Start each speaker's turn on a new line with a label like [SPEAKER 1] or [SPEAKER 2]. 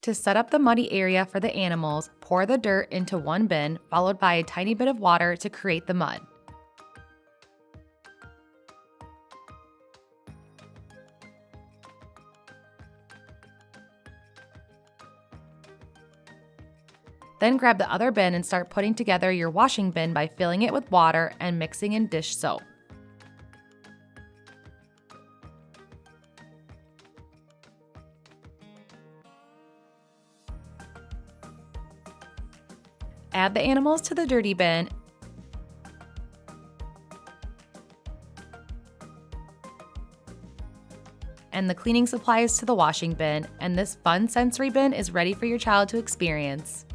[SPEAKER 1] To set up the muddy area for the animals, pour the dirt into one bin, followed by a tiny bit of water to create the mud. Then grab the other bin and start putting together your washing bin by filling it with water and mixing in dish soap. Add the animals to the dirty bin and the cleaning supplies to the washing bin, and this fun sensory bin is ready for your child to experience.